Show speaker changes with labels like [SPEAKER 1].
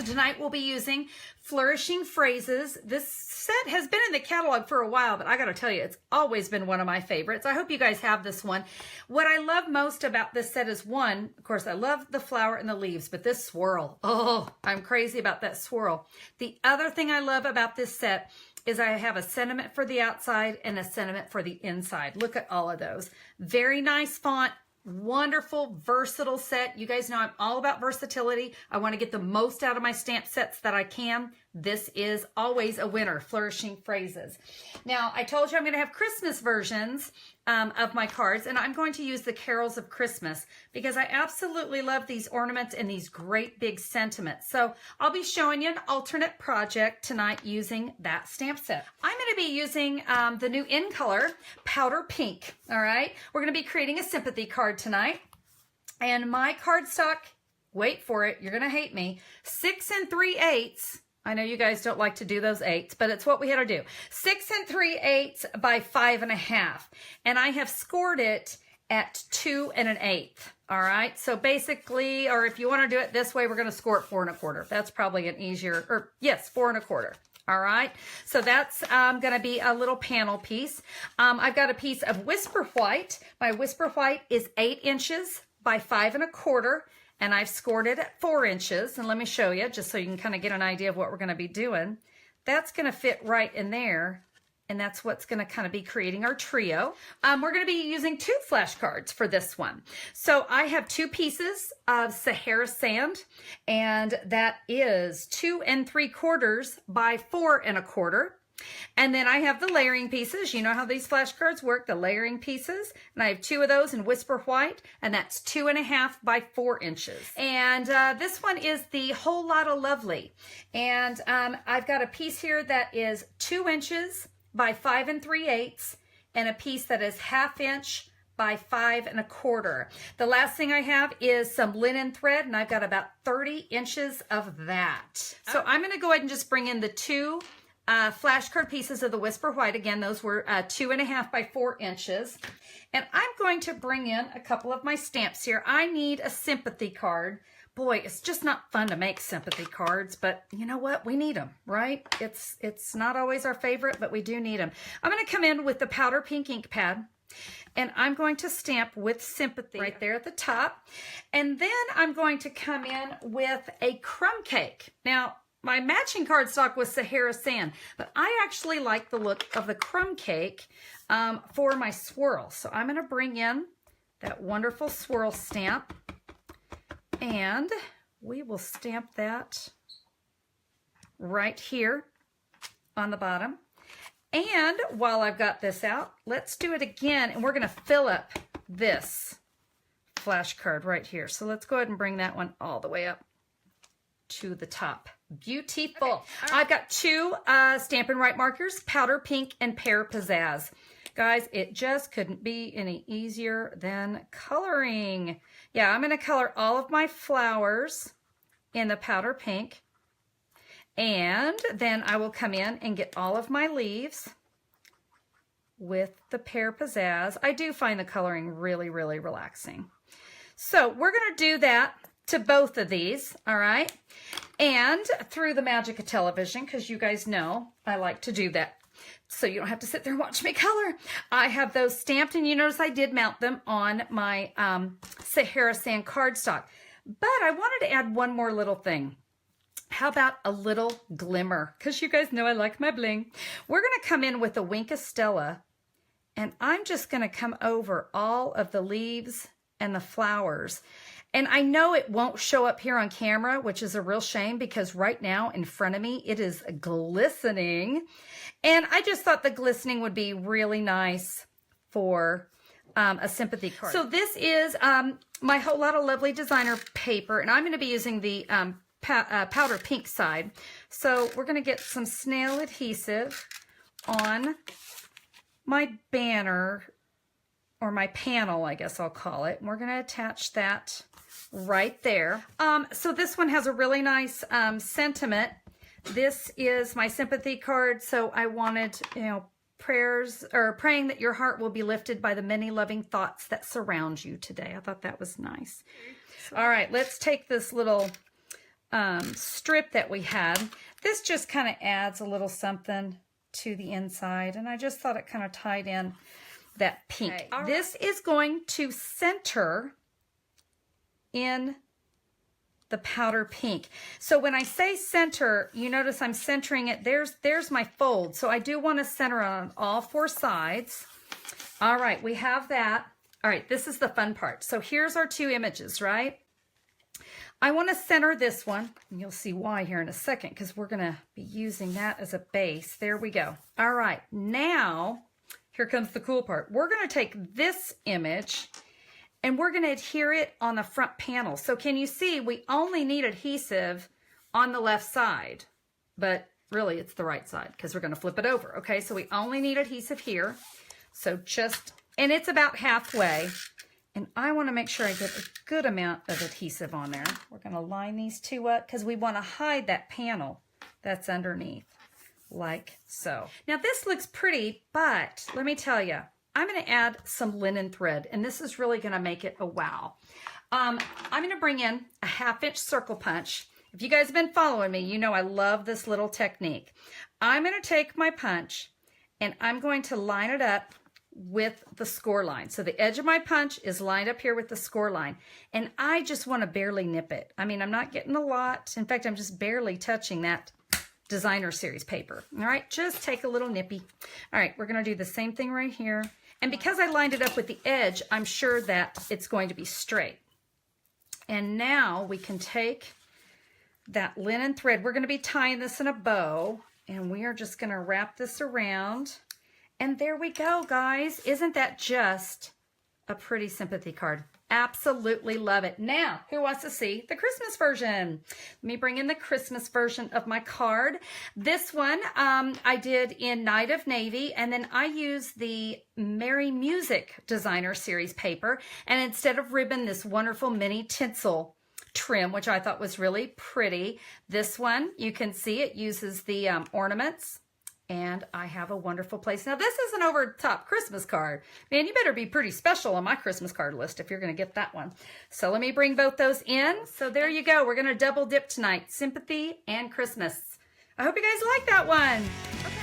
[SPEAKER 1] tonight we'll be using Flourishing Phrases. This set has been in the catalog for a while, but I got to tell you, it's always been one of my favorites. I hope you guys have this one. What I love most about this set is, one, of course, I love the flower and the leaves, but this swirl, oh, I'm crazy about that swirl. The other thing I love about this set is I have a sentiment for the outside and a sentiment for the inside. Look at all of those. Very nice font. Wonderful, versatile set. You guys know I'm all about versatility. I want to get the most out of my stamp sets that I can. This is always a winner, Flourishing Phrases. Now, I told you I'm going to have Christmas versions of my cards, and I'm going to use the Carols of Christmas because I absolutely love these ornaments and these great big sentiments. So I'll be showing you an alternate project tonight using that stamp set. I'm going to be using the new in color powder pink. All right, we're going to be creating a sympathy card tonight, and my cardstock, wait for it, you're going to hate me, 6 3/8. I know you guys don't like to do those 8s, but it's what we had to do. 6 3/8 by 5.5. And I have scored it at 2 1/8. All right. So basically, or if you want to do it this way, we're going to score it 4 1/4. That's probably an easier, or yes, 4 1/4. All right. So that's going to be a little panel piece. I've got a piece of Whisper White. My Whisper White is 8 inches by 5 1/4. And I've scored it at 4 inches. And let me show you, just so you can kind of get an idea of what we're going to be doing. That's going to fit right in there. And that's what's going to kind of be creating our trio. We're going to be using 2 flashcards for this one. So I have 2 pieces of Sahara Sand. And that is 2 3/4 by 4 1/4. And then I have the layering pieces. You know how these flashcards work, the layering pieces. And I have 2 of those in Whisper White, and that's 2 1/2 by 4 inches. And this one is the Whole Lot of Lovely. And I've got a piece here that is 2 inches by 5 3/8, and a piece that is 1/2 inch by 5 1/4. The last thing I have is some linen thread, and I've got about 30 inches of that. So I'm going to go ahead and just bring in the 2 flashcard pieces of the Whisper White. Again, those were 2 1/2 by 4 inches. And I'm going to bring in a couple of my stamps here. I need a sympathy card. Boy, it's just not fun to make sympathy cards, but you know what? We need them, right? It's not always our favorite, but we do need them. I'm going to come in with the powder pink ink pad, and I'm going to stamp with Sympathy right there at the top. And then I'm going to come in with a crumb cake. Now, my matching cardstock was Sahara Sand, but I actually like the look of the crumb cake for my swirl. So I'm going to bring in that wonderful swirl stamp, and we will stamp that right here on the bottom. And while I've got this out, let's do it again, and we're going to fill up this flashcard right here. So let's go ahead and bring that one all the way up to the top. Beautiful. Okay. I've got 2 Stampin' Right markers, Powder Pink and Pear Pizzazz. Guys, it just couldn't be any easier than coloring. Yeah, I'm going to color all of my flowers in the powder pink. And then I will come in and get all of my leaves with the Pear Pizzazz. I do find the coloring really, really relaxing. So we're going to do that to both of these, all right? And through the magic of television, because you guys know I like to do that, so you don't have to sit there and watch me color. I have those stamped, and you notice I did mount them on my Sahara Sand cardstock. But I wanted to add one more little thing. How about a little glimmer? Because you guys know I like my bling. We're going to come in with a Wink of Stella, and I'm just going to come over all of the leaves and the flowers. And I know it won't show up here on camera, which is a real shame because right now in front of me, it is glistening. And I just thought the glistening would be really nice for a sympathy card. So this is my Whole Lot of Lovely designer paper, and I'm going to be using the powder pink side. So we're going to get some snail adhesive on my banner, or my panel, I guess I'll call it. And we're going to attach that right there. So this one has a really nice sentiment. This is my sympathy card. So I wanted, prayers, or praying that your heart will be lifted by the many loving thoughts that surround you today. I thought that was nice. All right, let's take this little strip that we had. This just kind of adds a little something to the inside, and I just thought it kind of tied in that pink. Okay. This is going to center in the powder pink. So when I say center, you notice I'm centering it. There's my fold. So I do want to center on all 4 sides. All right, we have that. All right, this is the fun part. So here's our 2 images, right? I want to center this one, and you'll see why here in a second, because we're going to be using that as a base. There we go. All right, now here comes the cool part. We're going to take this image and we're going to adhere it on the front panel. So can you see we only need adhesive on the left side, but really it's the right side because we're going to flip it over. Okay, so we only need adhesive here. So and it's about halfway. And I want to make sure I get a good amount of adhesive on there. We're going to line these 2 up because we want to hide that panel that's underneath, like so. Now this looks pretty, but let me tell you, I'm going to add some linen thread, and this is really going to make it a wow. I'm going to bring in a 1/2-inch circle punch. If you guys have been following me, you know I love this little technique. I'm going to take my punch, and I'm going to line it up with the score line. So the edge of my punch is lined up here with the score line, and I just want to barely nip it. I mean, I'm not getting a lot. In fact, I'm just barely touching that designer series paper. All right, just take a little nippy. All right, we're going to do the same thing right here. And because I lined it up with the edge, I'm sure that it's going to be straight. And now we can take that linen thread. We're going to be tying this in a bow, and we are just going to wrap this around. And there we go, guys. Isn't that just a pretty sympathy card? Absolutely love it. Now, who wants to see the Christmas version? Let me bring in the Christmas version of my card. This one I did in Night of Navy, and then I used the Merry Music Designer Series paper, and instead of ribbon, this wonderful mini tinsel trim, which I thought was really pretty. This one, you can see it uses the ornaments. And I have a wonderful place. Now, this is an over-the-top Christmas card. Man, you better be pretty special on my Christmas card list if you're going to get that one. So let me bring both those in. So there you go. We're going to double dip tonight. Sympathy and Christmas. I hope you guys like that one.